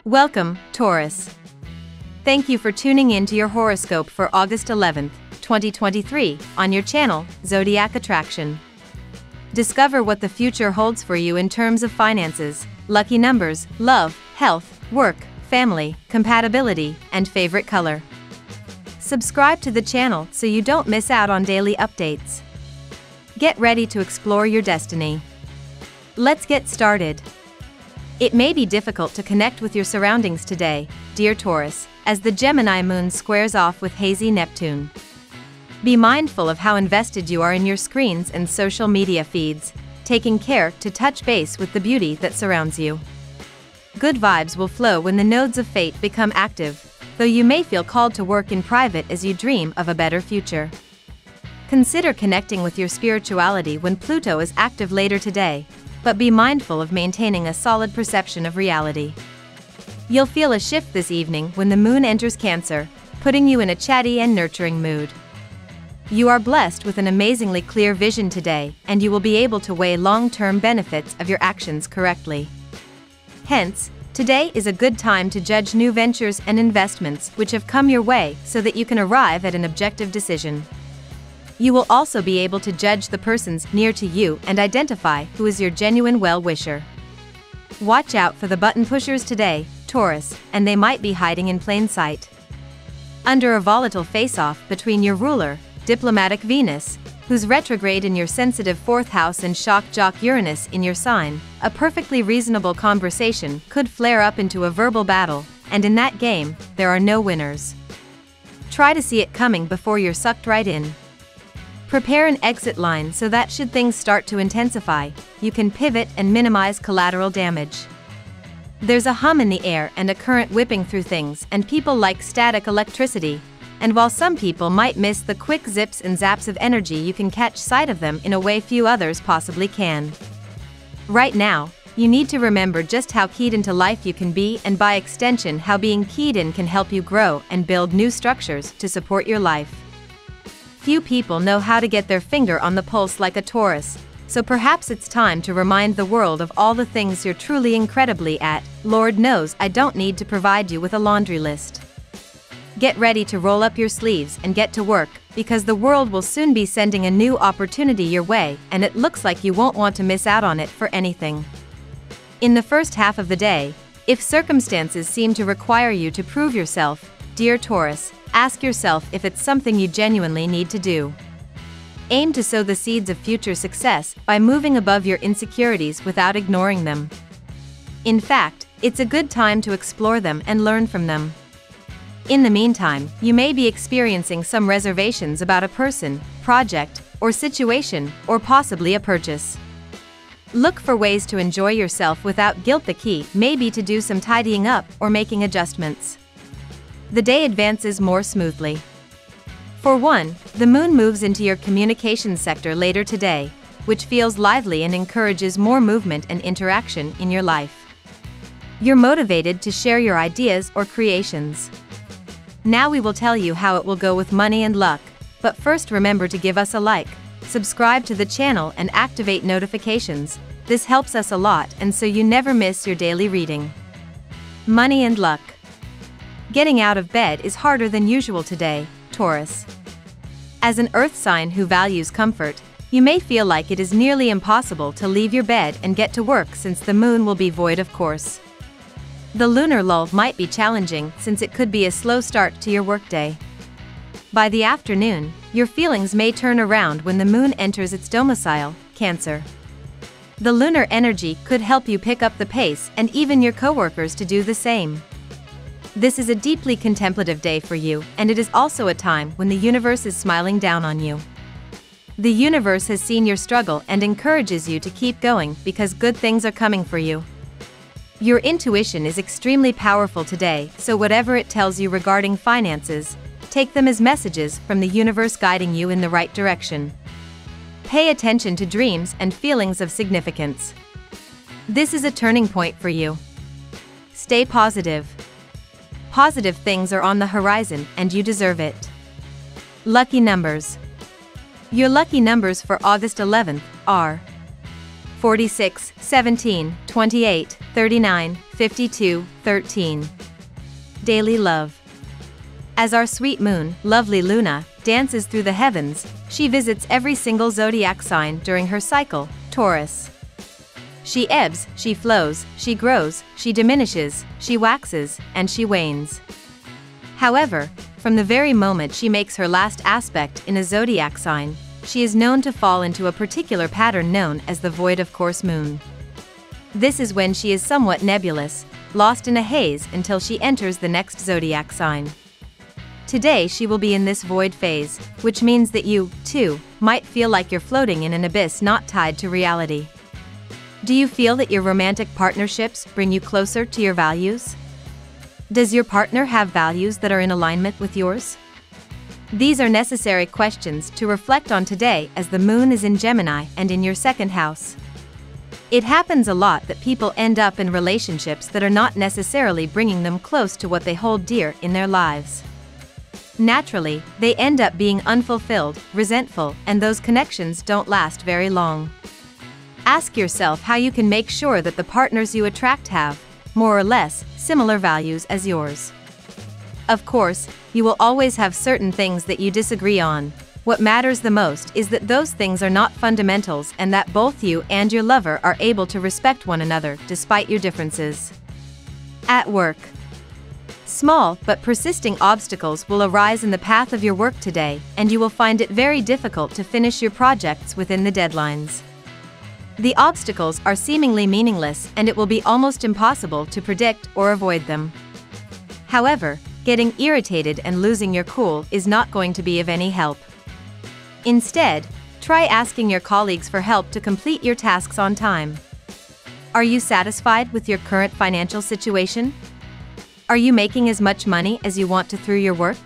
Welcome, Taurus. Thank you for tuning in to your horoscope for August 11th, 2023, on your channel, Zodiac Attraction. Discover what the future holds for you in terms of finances, lucky numbers, love, health, work, family, compatibility, and favorite color. Subscribe to the channel so you don't miss out on daily updates. Get ready to explore your destiny. Let's get started. It may be difficult to connect with your surroundings today, dear Taurus, as the Gemini moon squares off with hazy Neptune. Be mindful of how invested you are in your screens and social media feeds, taking care to touch base with the beauty that surrounds you. Good vibes will flow when the nodes of fate become active, though you may feel called to work in private as you dream of a better future. Consider connecting with your spirituality when Pluto is active later today, but be mindful of maintaining a solid perception of reality. You'll feel a shift this evening when the moon enters Cancer, putting you in a chatty and nurturing mood. You are blessed with an amazingly clear vision today, and you will be able to weigh long-term benefits of your actions correctly. Hence, today is a good time to judge new ventures and investments which have come your way so that you can arrive at an objective decision. You will also be able to judge the persons near to you and identify who is your genuine well-wisher. Watch out for the button pushers today, Taurus, and they might be hiding in plain sight. Under a volatile face-off between your ruler, diplomatic Venus, who's retrograde in your sensitive 4th house, and shock jock Uranus in your sign, a perfectly reasonable conversation could flare up into a verbal battle, and in that game, there are no winners. Try to see it coming before you're sucked right in. Prepare an exit line so that should things start to intensify, you can pivot and minimize collateral damage. There's a hum in the air and a current whipping through things, and people like static electricity, and while some people might miss the quick zips and zaps of energy, you can catch sight of them in a way few others possibly can. Right now, you need to remember just how keyed into life you can be, and by extension how being keyed in can help you grow and build new structures to support your life. Few people know how to get their finger on the pulse like a Taurus, so perhaps it's time to remind the world of all the things you're truly incredibly at. Lord knows I don't need to provide you with a laundry list. Get ready to roll up your sleeves and get to work, because the world will soon be sending a new opportunity your way, and it looks like you won't want to miss out on it for anything. In the first half of the day, if circumstances seem to require you to prove yourself, dear Taurus, ask yourself if it's something you genuinely need to do. Aim to sow the seeds of future success by moving above your insecurities without ignoring them. In fact, it's a good time to explore them and learn from them. In the meantime, you may be experiencing some reservations about a person, project, or situation, or possibly a purchase. Look for ways to enjoy yourself without guilt. The key may be to do some tidying up or making adjustments. The day advances more smoothly. For one, the moon moves into your communications sector later today, which feels lively and encourages more movement and interaction in your life. You're motivated to share your ideas or creations. Now we will tell you how it will go with money and luck, but first remember to give us a like, subscribe to the channel and activate notifications. This helps us a lot, and so you never miss your daily reading. Money and luck. Getting out of bed is harder than usual today, Taurus. As an earth sign who values comfort, you may feel like it is nearly impossible to leave your bed and get to work since the moon will be void of course. The lunar lull might be challenging since it could be a slow start to your workday. By the afternoon, your feelings may turn around when the moon enters its domicile, Cancer. The lunar energy could help you pick up the pace and even your coworkers to do the same. This is a deeply contemplative day for you, and it is also a time when the universe is smiling down on you. The universe has seen your struggle and encourages you to keep going because good things are coming for you. Your intuition is extremely powerful today, so whatever it tells you regarding finances, take them as messages from the universe guiding you in the right direction. Pay attention to dreams and feelings of significance. This is a turning point for you. Stay positive. Positive things are on the horizon, and you deserve it. Lucky numbers. Your lucky numbers for August 11th are 46, 17, 28, 39, 52, 13. Daily love. As our sweet moon, lovely Luna, dances through the heavens, she visits every single zodiac sign during her cycle, Taurus. She ebbs, she flows, she grows, she diminishes, she waxes, and she wanes. However, from the very moment she makes her last aspect in a zodiac sign, she is known to fall into a particular pattern known as the void of course moon. This is when she is somewhat nebulous, lost in a haze until she enters the next zodiac sign. Today she will be in this void phase, which means that you, too, might feel like you're floating in an abyss not tied to reality. Do you feel that your romantic partnerships bring you closer to your values? Does your partner have values that are in alignment with yours? These are necessary questions to reflect on today as the moon is in Gemini and in your second house. It happens a lot that people end up in relationships that are not necessarily bringing them close to what they hold dear in their lives. Naturally, they end up being unfulfilled, resentful, and those connections don't last very long. Ask yourself how you can make sure that the partners you attract have, more or less, similar values as yours. Of course, you will always have certain things that you disagree on. What matters the most is that those things are not fundamentals and that both you and your lover are able to respect one another despite your differences. At work. Small but persisting obstacles will arise in the path of your work today, and you will find it very difficult to finish your projects within the deadlines. The obstacles are seemingly meaningless and it will be almost impossible to predict or avoid them. However, getting irritated and losing your cool is not going to be of any help. Instead, try asking your colleagues for help to complete your tasks on time. Are you satisfied with your current financial situation? Are you making as much money as you want to through your work?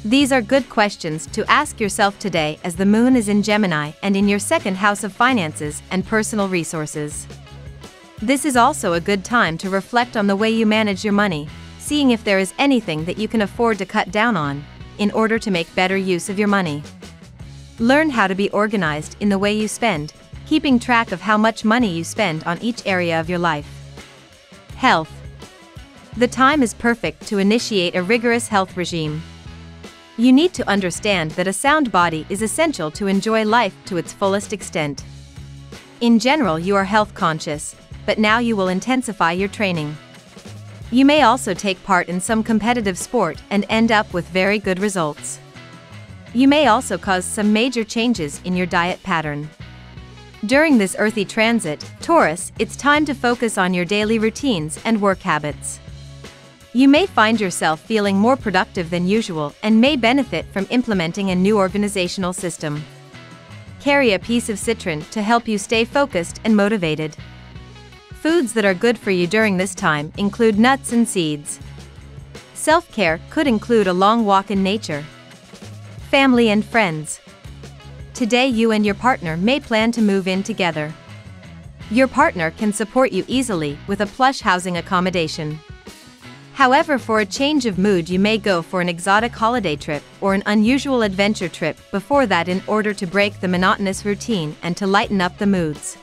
These are good questions to ask yourself today as the moon is in Gemini and in your second house of finances and personal resources. This is also a good time to reflect on the way you manage your money, seeing if there is anything that you can afford to cut down on, in order to make better use of your money. Learn how to be organized in the way you spend, keeping track of how much money you spend on each area of your life. Health. The time is perfect to initiate a rigorous health regime. You need to understand that a sound body is essential to enjoy life to its fullest extent. In general, you are health conscious, but now you will intensify your training. You may also take part in some competitive sport and end up with very good results. You may also cause some major changes in your diet pattern. During this earthy transit, Taurus, it's time to focus on your daily routines and work habits. You may find yourself feeling more productive than usual and may benefit from implementing a new organizational system. Carry a piece of citron to help you stay focused and motivated. Foods that are good for you during this time include nuts and seeds. Self-care could include a long walk in nature. Family and friends. Today you and your partner may plan to move in together. Your partner can support you easily with a plush housing accommodation. However, for a change of mood you may go for an exotic holiday trip or an unusual adventure trip before that in order to break the monotonous routine and to lighten up the moods.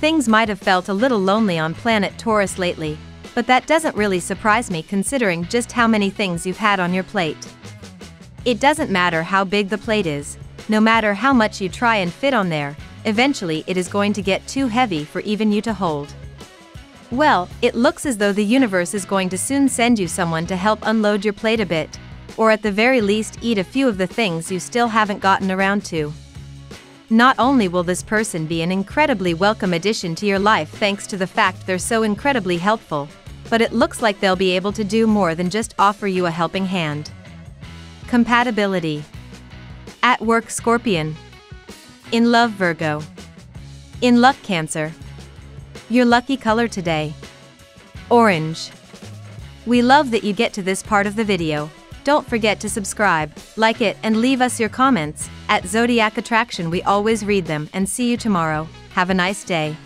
Things might have felt a little lonely on planet Taurus lately, but that doesn't really surprise me considering just how many things you've had on your plate. It doesn't matter how big the plate is, no matter how much you try and fit on there, eventually it is going to get too heavy for even you to hold. Well, it looks as though the universe is going to soon send you someone to help unload your plate a bit, or at the very least eat a few of the things you still haven't gotten around to. Not only will this person be an incredibly welcome addition to your life thanks to the fact they're so incredibly helpful, but it looks like they'll be able to do more than just offer you a helping hand. Compatibility. At work, Scorpion. In love, Virgo. In luck, Cancer. Your lucky color today: orange. We love that you get to this part of the video. Don't forget to subscribe, like it, and leave us your comments. At Zodiac Attraction we always read them, and see you tomorrow. Have a nice day.